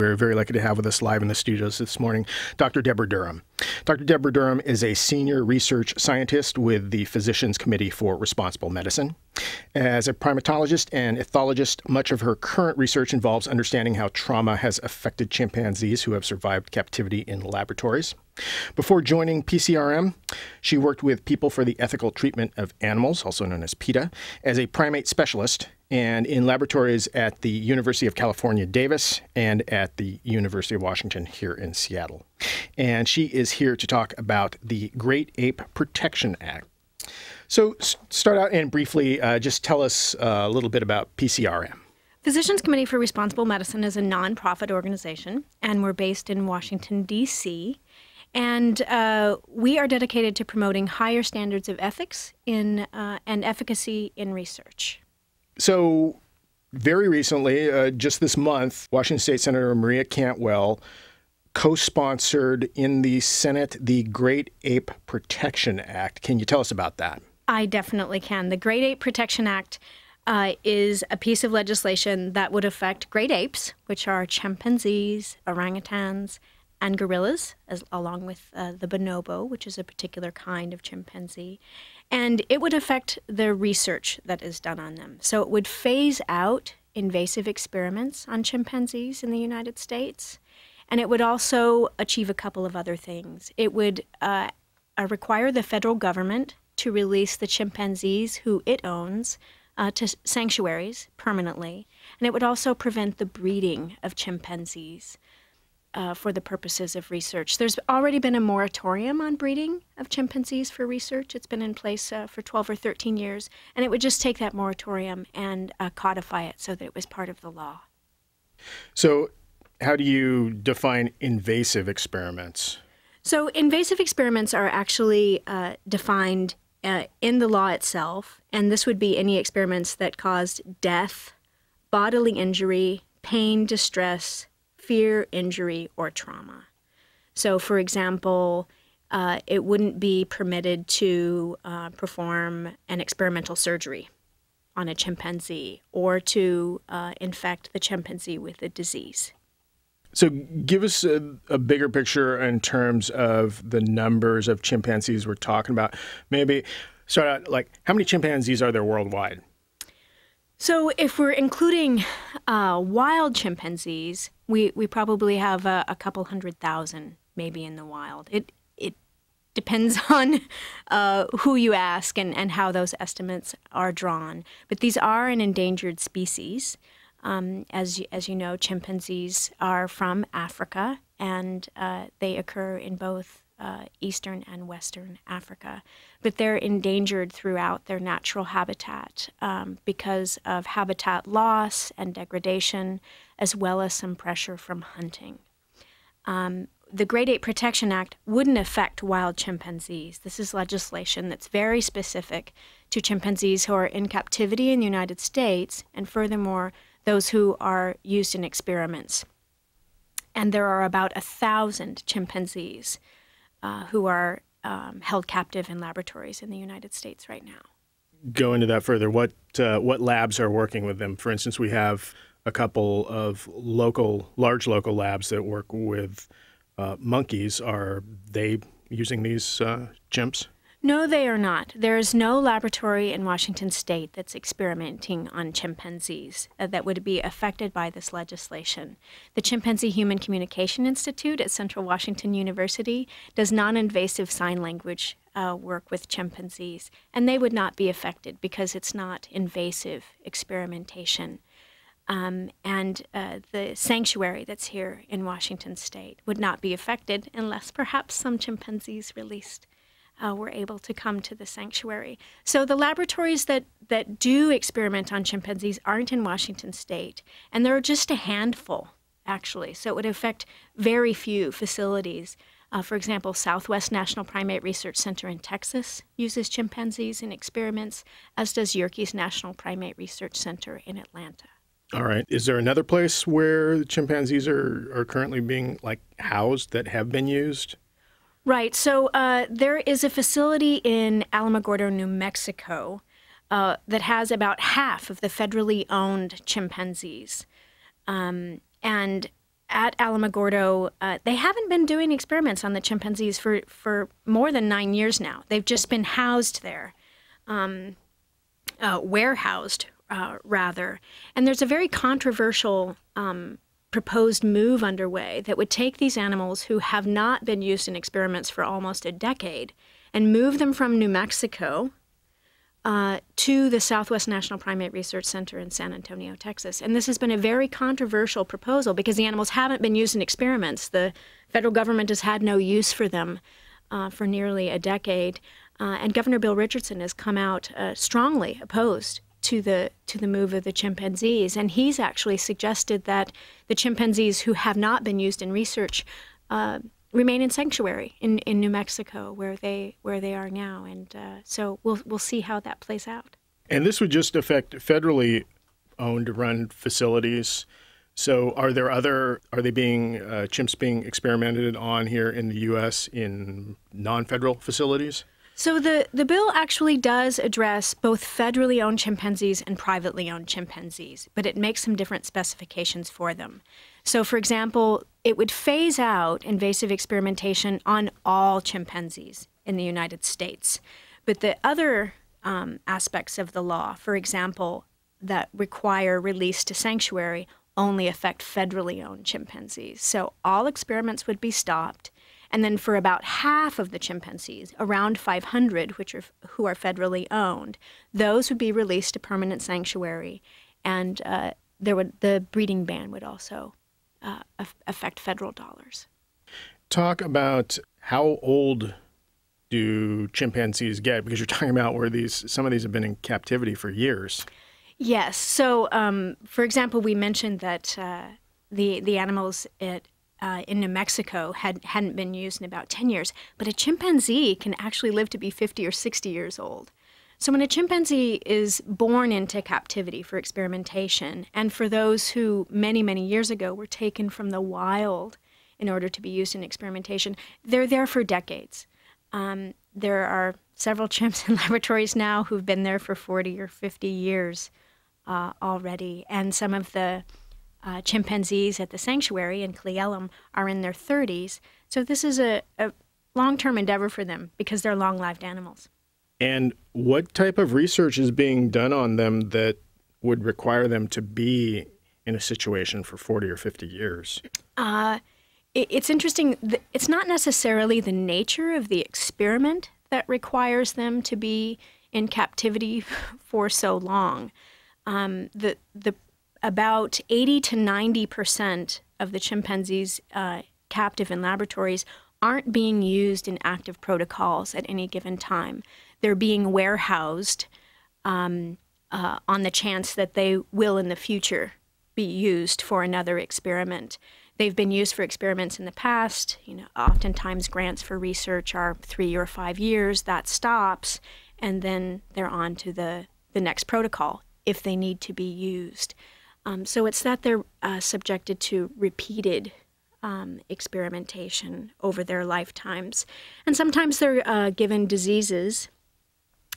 We're very lucky to have with us live in the studios this morning Dr. Debra Durham. Dr. Debra Durham is a senior research scientist with the Physicians Committee for Responsible Medicine. As a primatologist and ethologist, much of her current research involves understanding how trauma has affected chimpanzees who have survived captivity in laboratories. Before joining PCRM, she worked with People for the Ethical Treatment of Animals, also known as PETA, as a primate specialist and in laboratories at the University of California, Davis, and at the University of Washington here in Seattle. And she is here to talk about the Great Ape Protection Act. So start out and briefly just tell us a little bit about PCRM. Physicians Committee for Responsible Medicine is a nonprofit organization, and we're based in Washington, D.C., and we are dedicated to promoting higher standards of ethics and efficacy in research. So very recently, just this month, Washington State Senator Maria Cantwell co-sponsored in the Senate the Great Ape Protection Act. Can you tell us about that? I definitely can. The Great Ape Protection Act is a piece of legislation that would affect great apes, which are chimpanzees, orangutans, and gorillas, along with the bonobo, which is a particular kind of chimpanzee. And it would affect the research that is done on them. So it would phase out invasive experiments on chimpanzees in the United States. And it would also achieve a couple of other things. It would require the federal government to release the chimpanzees who it owns to sanctuaries permanently. And it would also prevent the breeding of chimpanzees for the purposes of research. There's already been a moratorium on breeding of chimpanzees for research. It's been in place for 12 or 13 years, and it would just take that moratorium and codify it so that it was part of the law. So how do you define invasive experiments? So invasive experiments are actually defined in the law itself, and this would be any experiments that caused death, bodily injury, pain, distress, fear, injury, or trauma. So, for example, it wouldn't be permitted to perform an experimental surgery on a chimpanzee or to infect the chimpanzee with a disease. So give us a bigger picture in terms of the numbers of chimpanzees we're talking about. Maybe start out, like, how many chimpanzees are there worldwide? So if we're including wild chimpanzees, we probably have a couple 100,000 maybe in the wild. It depends on who you ask and how those estimates are drawn. But these are an endangered species. As you know, chimpanzees are from Africa, and they occur in both Eastern and Western Africa. But they're endangered throughout their natural habitat because of habitat loss and degradation, as well as some pressure from hunting. The Great Ape Protection Act wouldn't affect wild chimpanzees. This is legislation that's very specific to chimpanzees who are in captivity in the United States, and furthermore, those who are used in experiments. And there are about 1,000 chimpanzees who are held captive in laboratories in the United States right now. Go into that further. What labs are working with them? For instance, we have a couple of large local labs that work with monkeys. Are they using these chimps? No, they are not. There is no laboratory in Washington State that's experimenting on chimpanzees that would be affected by this legislation. The Chimpanzee Human Communication Institute at Central Washington University does non-invasive sign language work with chimpanzees, and they would not be affected because it's not invasive experimentation. And the sanctuary that's here in Washington State would not be affected unless perhaps some chimpanzees released were able to come to the sanctuary. So the laboratories that do experiment on chimpanzees aren't in Washington State, and there are just a handful, actually. So it would affect very few facilities. For example, Southwest National Primate Research Center in Texas uses chimpanzees in experiments, as does Yerkes National Primate Research Center in Atlanta. All right. Is there another place where chimpanzees are currently being housed that have been used? Right. So there is a facility in Alamogordo, New Mexico, that has about half of the federally owned chimpanzees. And at Alamogordo, they haven't been doing experiments on the chimpanzees for more than 9 years now. They've just been housed there, warehoused, rather. And there's a very controversial proposed move underway that would take these animals who have not been used in experiments for almost a decade and move them from New Mexico to the Southwest National Primate Research Center in San Antonio, Texas. And this has been a very controversial proposal because the animals haven't been used in experiments. The federal government has had no use for them for nearly a decade. And Governor Bill Richardson has come out strongly opposed to the move of the chimpanzees. And he's actually suggested that the chimpanzees who have not been used in research remain in sanctuary in New Mexico, where they are now, and so we'll see how that plays out. And this would just affect federally owned, run facilities. So, are they being chimps being experimented on here in the U.S. in non-federal facilities? So the bill actually does address both federally owned chimpanzees and privately owned chimpanzees, but it makes some different specifications for them. So, for example, it would phase out invasive experimentation on all chimpanzees in the United States. But the other aspects of the law, for example, that require release to sanctuary, only affect federally owned chimpanzees. So all experiments would be stopped. And then for about half of the chimpanzees, around 500, who are federally owned, those would be released to permanent sanctuary. And the breeding ban would also affect federal dollars. Talk about how old do chimpanzees get? Because you're talking about where some of these have been in captivity for years. Yes. So, for example, we mentioned that the animals in New Mexico hadn't been used in about 10 years, but a chimpanzee can actually live to be 50 or 60 years old. So when a chimpanzee is born into captivity for experimentation, and for those who many, many years ago were taken from the wild in order to be used in experimentation, they're there for decades. There are several chimps in laboratories now who've been there for 40 or 50 years already, and some of the chimpanzees at the sanctuary in Cle Elum are in their 30s. So this is a long-term endeavor for them because they're long-lived animals. And what type of research is being done on them that would require them to be in a situation for 40 or 50 years? It's interesting. It's not necessarily the nature of the experiment that requires them to be in captivity for so long. About 80 to 90% of the chimpanzees captive in laboratories aren't being used in active protocols at any given time. They're being warehoused on the chance that they will in the future be used for another experiment. They've been used for experiments in the past. Oftentimes grants for research are 3 or 5 years. That stops, and then they're on to the next protocol if they need to be used. So it's that they're subjected to repeated experimentation over their lifetimes. And sometimes they're given diseases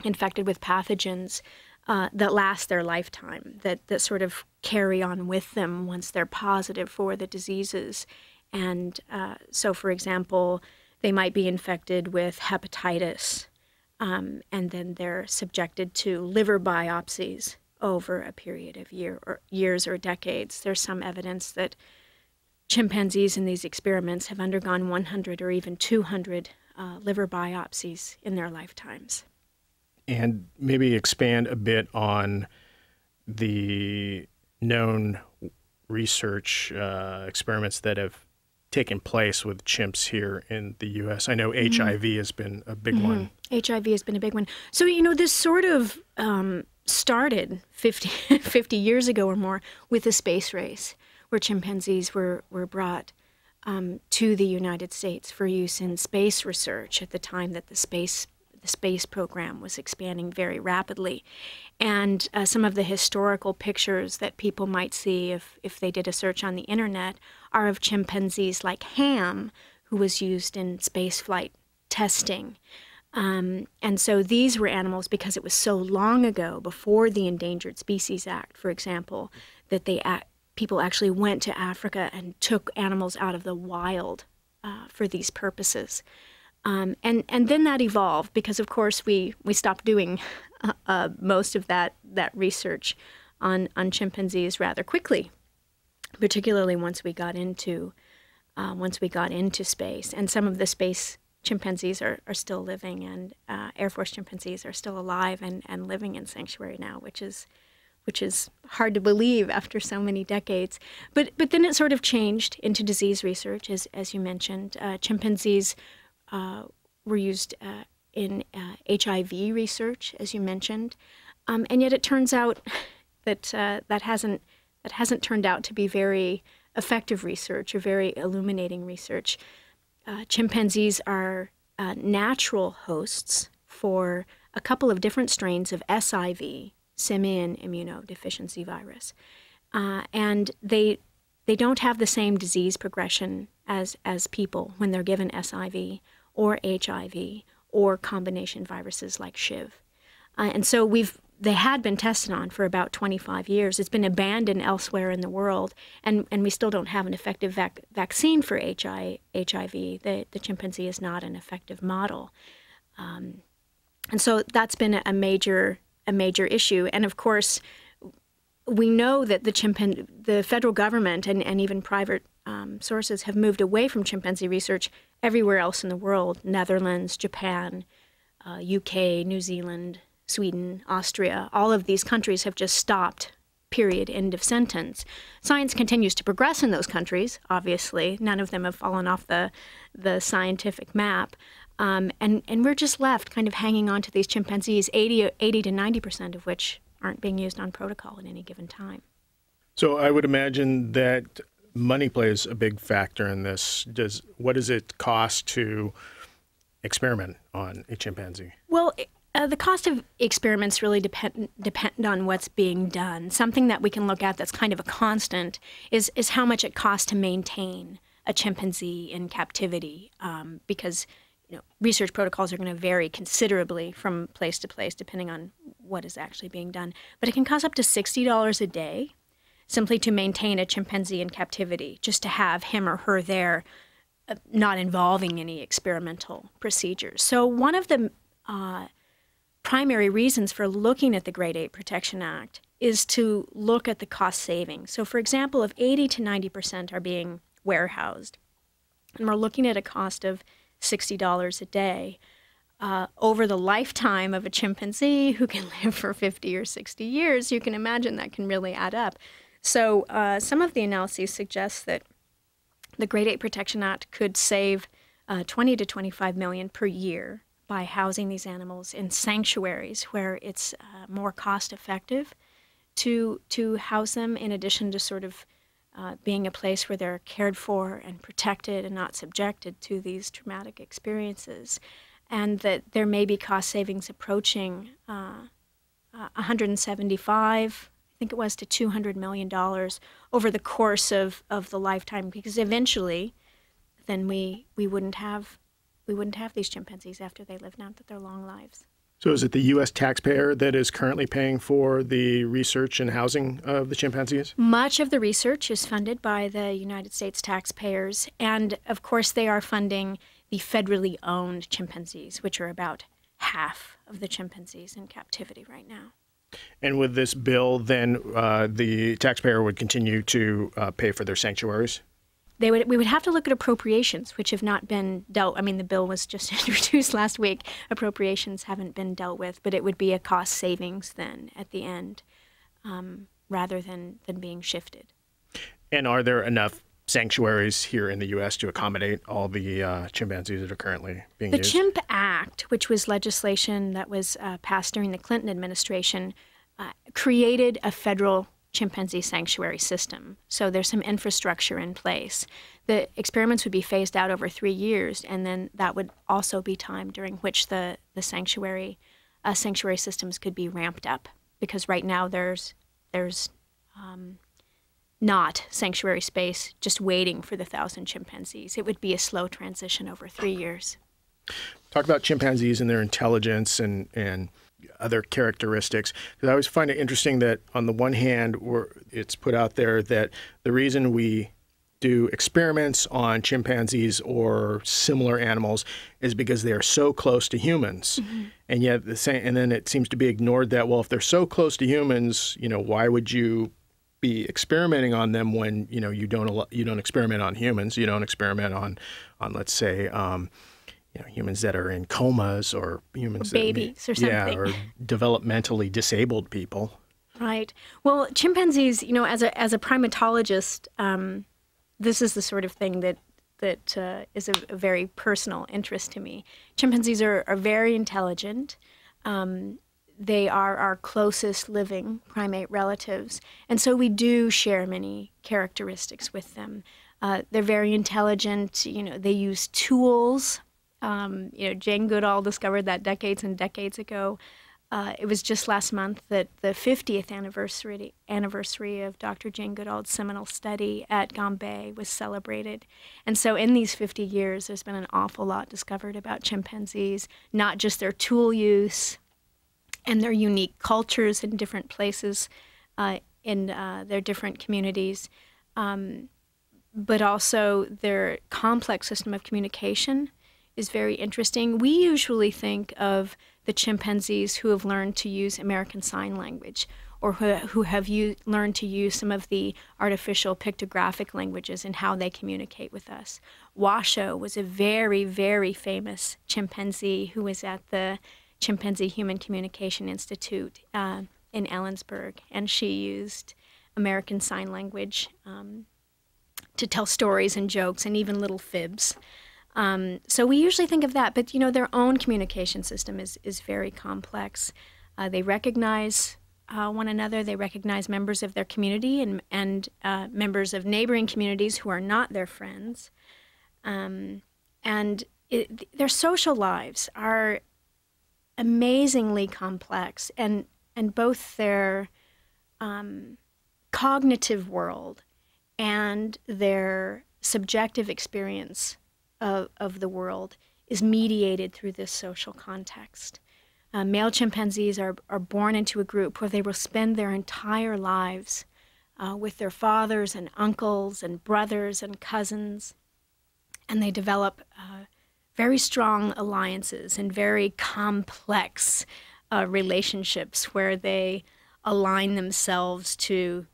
infected with pathogens that last their lifetime, that sort of carry on with them once they're positive for the diseases. And so, for example, they might be infected with hepatitis, and then they're subjected to liver biopsies over a period of years or decades. There's some evidence that chimpanzees in these experiments have undergone 100 or even 200 liver biopsies in their lifetimes. And maybe expand a bit on the known research experiments that have taken place with chimps here in the U.S. I know HIV has been a big one. HIV has been a big one. So, this sort of started 50 years ago or more with the space race, where chimpanzees were brought to the United States for use in space research at the time that the space program was expanding very rapidly. And some of the historical pictures that people might see if they did a search on the internet are of chimpanzees like Ham, who was used in spaceflight testing. And so these were animals, because it was so long ago, before the Endangered Species Act, for example, that they people actually went to Africa and took animals out of the wild for these purposes. And then that evolved because, of course, we stopped doing most of that research on chimpanzees rather quickly, particularly once we got into space. And some of the space chimpanzees are still living, and Air Force chimpanzees are still alive and living in sanctuary now, which is hard to believe after so many decades. But then it sort of changed into disease research, as you mentioned. Chimpanzees were used in HIV research, as you mentioned, and yet it turns out that that hasn't turned out to be very effective research or very illuminating research. Chimpanzees are natural hosts for a couple of different strains of SIV, simian immunodeficiency virus, and they don't have the same disease progression as people when they're given SIV or HIV or combination viruses like SHIV. And so they had been tested on for about 25 years. It's been abandoned elsewhere in the world, and we still don't have an effective vaccine for HIV. The chimpanzee is not an effective model. And so that's been a major issue. And of course, we know that the federal government and even private sources have moved away from chimpanzee research everywhere else in the world: Netherlands, Japan, UK, New Zealand, Sweden, Austria. All of these countries have just stopped, period, end of sentence. Science continues to progress in those countries, obviously. None of them have fallen off the scientific map. And we're just left kind of hanging on to these chimpanzees, 80 to 90% of which aren't being used on protocol at any given time. So I would imagine that money plays a big factor in this. What does it cost to experiment on a chimpanzee? Well, the cost of experiments really depend on what's being done. Something that we can look at that's kind of a constant is how much it costs to maintain a chimpanzee in captivity, because research protocols are going to vary considerably from place to place depending on what is actually being done. But it can cost up to $60 a day simply to maintain a chimpanzee in captivity, just to have him or her there, not involving any experimental procedures. So one of the primary reasons for looking at the Great Ape Protection Act is to look at the cost savings. So for example, if 80 to 90% are being warehoused, and we're looking at a cost of $60 a day, over the lifetime of a chimpanzee who can live for 50 or 60 years, you can imagine that can really add up. So some of the analyses suggest that the Great Ape Protection Act could save 20 to 25 million per year by housing these animals in sanctuaries where it's more cost effective to house them, in addition to sort of being a place where they're cared for and protected and not subjected to these traumatic experiences. And that there may be cost savings approaching 175, I think it was, to $200 million over the course of the lifetime, because eventually then we wouldn't have these chimpanzees after they lived out their long lives. So is it the U.S. taxpayer that is currently paying for the research and housing of the chimpanzees? Much of the research is funded by the United States taxpayers, and of course they are funding the federally owned chimpanzees, which are about half of the chimpanzees in captivity right now. And with this bill, then the taxpayer would continue to pay for their sanctuaries? We would have to look at appropriations, which have not been dealt. I mean, the bill was just introduced last week. Appropriations haven't been dealt with, but it would be a cost savings then at the end, rather than being shifted. And are there enough sanctuaries here in the U.S. to accommodate all the chimpanzees that are currently being used? The Chimp Act, which was legislation that was passed during the Clinton administration, created a federal chimpanzee sanctuary system. So there's some infrastructure in place. The experiments would be phased out over 3 years, and then that would also be time during which the sanctuary systems could be ramped up. Because right now there's not sanctuary space just waiting for the 1,000 chimpanzees. It would be a slow transition over 3 years. Talk about chimpanzees and their intelligence and other characteristics. Because I always find it interesting that on the one hand, it's put out there that the reason we do experiments on chimpanzees or similar animals is because they are so close to humans. And yet and then it seems to be ignored that, well, if they're so close to humans, why would you be experimenting on them when you don't experiment on humans? You don't experiment on let's say humans that are in comas or humans babies or something. Yeah, or developmentally disabled people. Right. Well, chimpanzees, as a primatologist, this is the sort of thing that is a very personal interest to me. Chimpanzees are very intelligent. They are our closest living primate relatives, and so we do share many characteristics with them. They're very intelligent. They use tools. Jane Goodall discovered that decades and decades ago. It was just last month that the 50th anniversary of Dr. Jane Goodall's seminal study at Gombe was celebrated. And so in these 50 years, there's been an awful lot discovered about chimpanzees, not just their tool use and their unique cultures in different places in their different communities, but also their complex system of communication is very interesting. We usually think of the chimpanzees who have learned to use American Sign Language or who have learned to use some of the artificial pictographic languages in how they communicate with us. Washoe was a very, very famous chimpanzee who was at the Chimpanzee Human Communication Institute in Ellensburg, and she used American Sign Language to tell stories and jokes and even little fibs. So we usually think of that, but their own communication system is very complex. They recognize one another. They recognize members of their community and members of neighboring communities who are not their friends. Their social lives are amazingly complex, and both their cognitive world and their subjective experience of the world is mediated through this social context. Male chimpanzees are born into a group where they will spend their entire lives with their fathers and uncles and brothers and cousins, and they develop very strong alliances and very complex relationships where they align themselves to,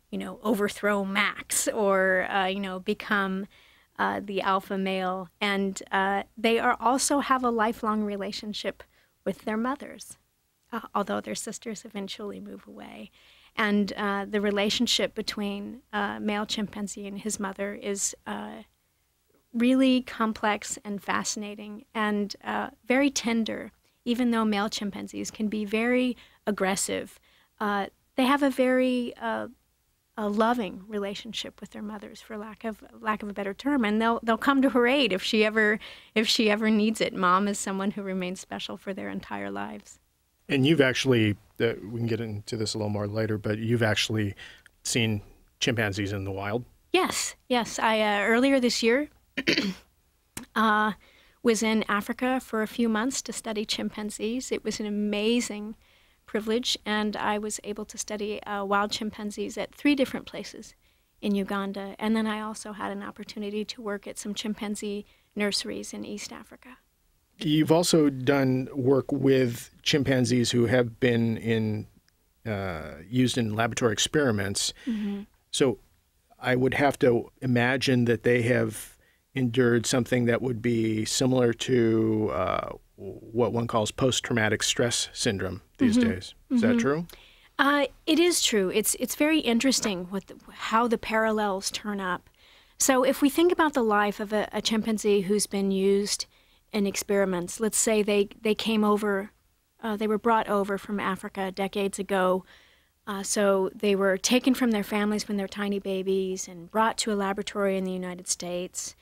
overthrow Max or, become the alpha male. And they also have a lifelong relationship with their mothers, although their sisters eventually move away. And the relationship between male chimpanzee and his mother is really complex and fascinating and very tender. Even though male chimpanzees can be very aggressive, they have a very a loving relationship with their mothers, for lack of a better term, and they'll come to her aid if she ever needs it. Mom is someone who remains special for their entire lives. And you've actually, we can get into this a little more later, but you've actually seen chimpanzees in the wild? Yes. I earlier this year was in Africa for a few months to study chimpanzees. It was an amazing privilege, and I was able to study wild chimpanzees at 3 different places in Uganda. And then I also had an opportunity to work at some chimpanzee nurseries in East Africa. You've also done work with chimpanzees who have been used in laboratory experiments. Mm-hmm. So I would have to imagine that they have endured something that would be similar to what one calls post-traumatic stress syndrome these days. Is that true? It is true. It's very interesting how the parallels turn up. So if we think about the life of a chimpanzee who's been used in experiments, let's say they came over, they were brought over from Africa decades ago. So they were taken from their families when they're tiny babies and brought to a laboratory in the United States.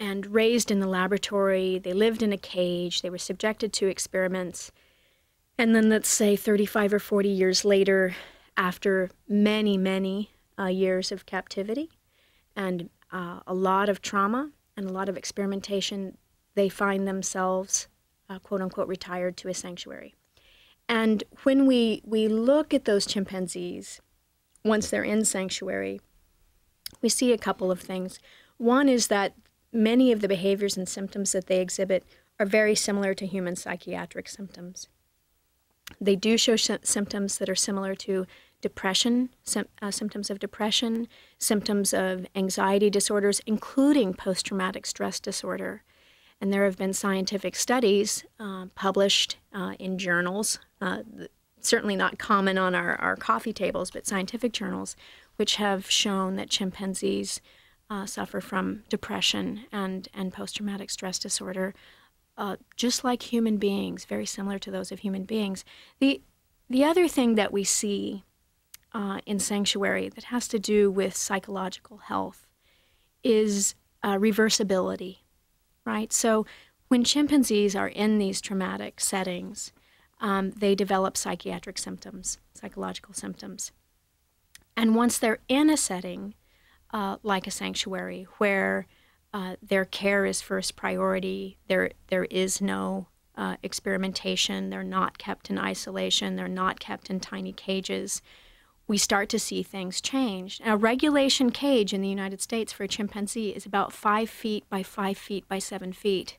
And raised in the laboratory. They lived in a cage. They were subjected to experiments. And then let's say 35 or 40 years later, after many, many years of captivity and a lot of trauma and a lot of experimentation, they find themselves quote unquote, retired to a sanctuary. And when we look at those chimpanzees, once they're in sanctuary, we see a couple of things. One is that many of the behaviors and symptoms that they exhibit are very similar to human psychiatric symptoms. They do show symptoms that are similar to depression, symptoms of depression, symptoms of anxiety disorders, including post-traumatic stress disorder. And there have been scientific studies published in journals, certainly not common on our coffee tables, but scientific journals, which have shown that chimpanzees suffer from depression and post-traumatic stress disorder, just like human beings, very similar to those of human beings. The other thing that we see in sanctuary that has to do with psychological health is reversibility, right? So when chimpanzees are in these traumatic settings, they develop psychiatric symptoms, psychological symptoms. And once they're in a setting like a sanctuary where their care is first priority, there is no experimentation, they're not kept in isolation, they're not kept in tiny cages, we start to see things change. A regulation cage in the United States for a chimpanzee is about 5 feet by 5 feet by 7 feet.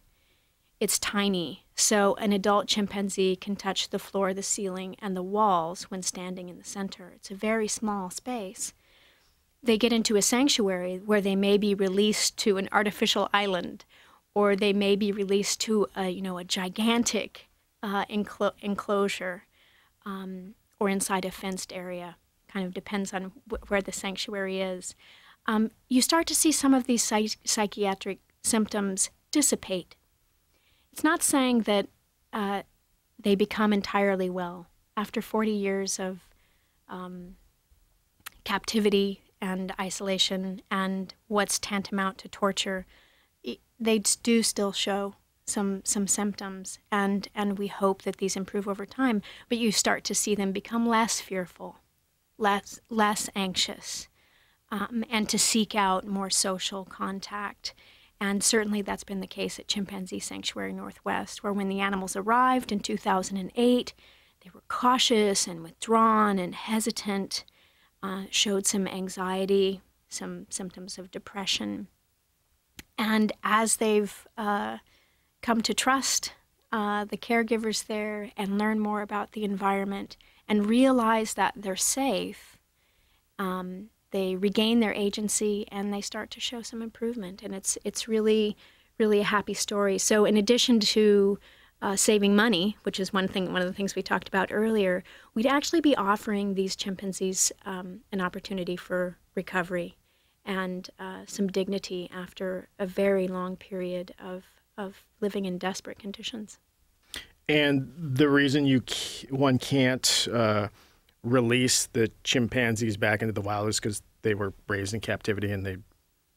It's tiny, so an adult chimpanzee can touch the floor, the ceiling, and the walls when standing in the center. It's a very small space. They get into a sanctuary where they may be released to an artificial island, or they may be released to a gigantic enclosure, or inside a fenced area. Kind of depends on where the sanctuary is. You start to see some of these psychiatric symptoms dissipate. It's not saying that they become entirely well. After 40 years of captivity and isolation and what's tantamount to torture, they do still show some symptoms, and we hope that these improve over time. But you start to see them become less fearful, less anxious, and to seek out more social contact. And certainly that's been the case at Chimpanzee Sanctuary Northwest, where when the animals arrived in 2008, they were cautious and withdrawn and hesitant, showed some anxiety, some symptoms of depression. And as they've come to trust the caregivers there and learn more about the environment and realize that they're safe, they regain their agency and they start to show some improvement. And it's really, really a happy story. So in addition to saving money, which is one of the things we talked about earlier, we'd actually be offering these chimpanzees an opportunity for recovery and some dignity after a very long period of living in desperate conditions. And the reason one can't release the chimpanzees back into the wild is because they were raised in captivity and they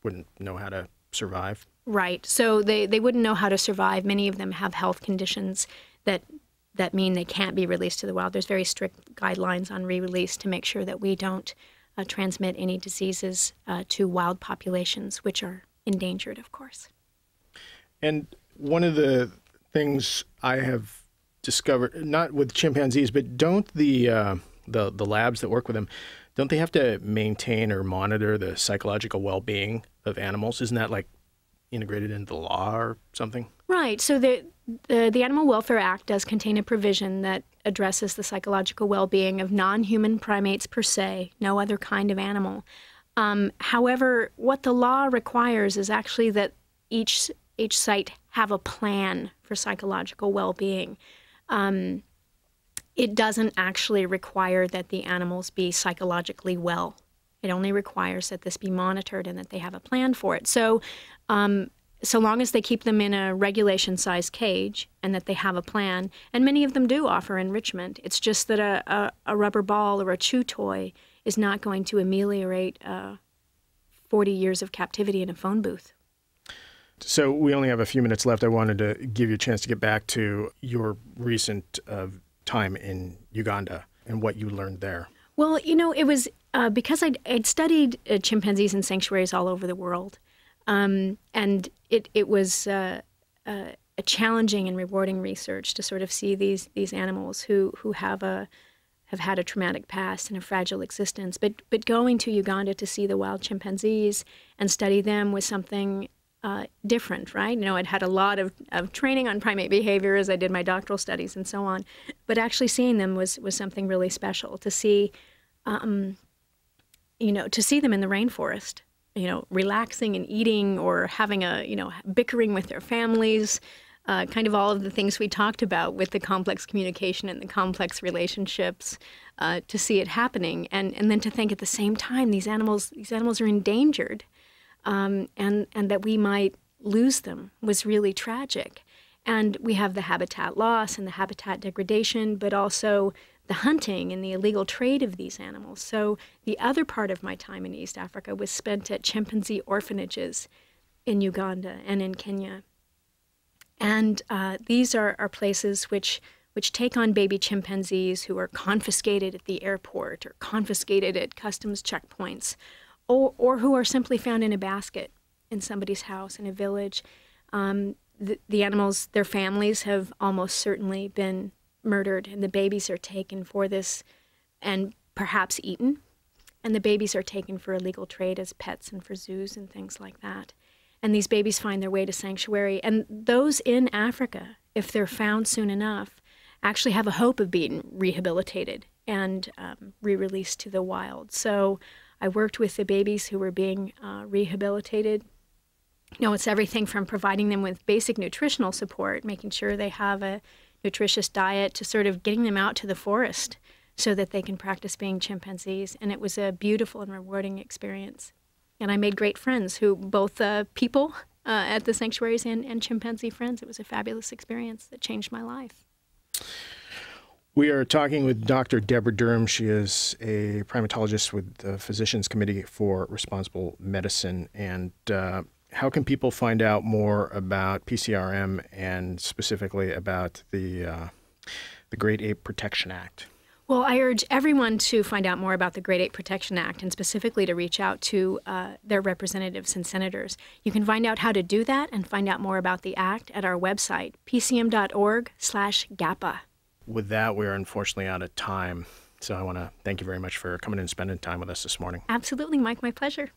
wouldn't know how to survive? Right. So they wouldn't know how to survive. Many of them have health conditions that mean they can't be released to the wild. There's very strict guidelines on re-release to make sure that we don't transmit any diseases to wild populations, which are endangered, of course. And one of the things I have discovered, not with chimpanzees, but don't the labs that work with them, don't they have to maintain or monitor the psychological well-being of animals? Isn't that like integrated into the law or something? Right. So the Animal Welfare Act does contain a provision that addresses the psychological well-being of non-human primates per se, no other kind of animal. However, what the law requires is actually that each site have a plan for psychological well-being. It doesn't actually require that the animals be psychologically well. It only requires that this be monitored and that they have a plan for it. So, so long as they keep them in a regulation-sized cage and that they have a plan, and many of them do offer enrichment, it's just that a rubber ball or a chew toy is not going to ameliorate 40 years of captivity in a phone booth. So we only have a few minutes left. I wanted to give you a chance to get back to your recent time in Uganda and what you learned there. Well, you know, it was because I'd studied chimpanzees in sanctuaries all over the world, and it was a challenging and rewarding research to sort of see these animals who have had a traumatic past and a fragile existence. But going to Uganda to see the wild chimpanzees and study them was something different, right? I'd had a lot of training on primate behavior as I did my doctoral studies and so on, but actually seeing them was something really special. To see, to see them in the rainforest, relaxing and eating, or having bickering with their families, kind of all of the things we talked about with the complex communication and the complex relationships, to see it happening, and then to think at the same time these animals are endangered. And that we might lose them was really tragic. And we have the habitat loss and the habitat degradation, but also the hunting and the illegal trade of these animals. So the other part of my time in East Africa was spent at chimpanzee orphanages in Uganda and in Kenya. And these are places which take on baby chimpanzees who are confiscated at the airport or confiscated at customs checkpoints, or who are simply found in a basket in somebody's house in a village. The animals, their families have almost certainly been murdered, and the babies are taken for this and perhaps eaten. And the babies are taken for illegal trade as pets and for zoos and things like that. And these babies find their way to sanctuary. And those in Africa, if they're found soon enough, actually have a hope of being rehabilitated and re-released to the wild. So I worked with the babies who were being rehabilitated. It's everything from providing them with basic nutritional support, making sure they have a nutritious diet, to sort of getting them out to the forest so that they can practice being chimpanzees. And it was a beautiful and rewarding experience. And I made great friends, both people at the sanctuaries and chimpanzee friends. It was a fabulous experience that changed my life. We are talking with Dr. Debra Durham. She is a primatologist with the Physicians Committee for Responsible Medicine. And how can people find out more about PCRM and specifically about the Great Ape Protection Act? Well, I urge everyone to find out more about the Great Ape Protection Act, and specifically to reach out to their representatives and senators. You can find out how to do that and find out more about the act at our website, pcm.org/GAPA. With that, we are unfortunately out of time. So I want to thank you very much for coming and spending time with us this morning. Absolutely, Mike. My pleasure.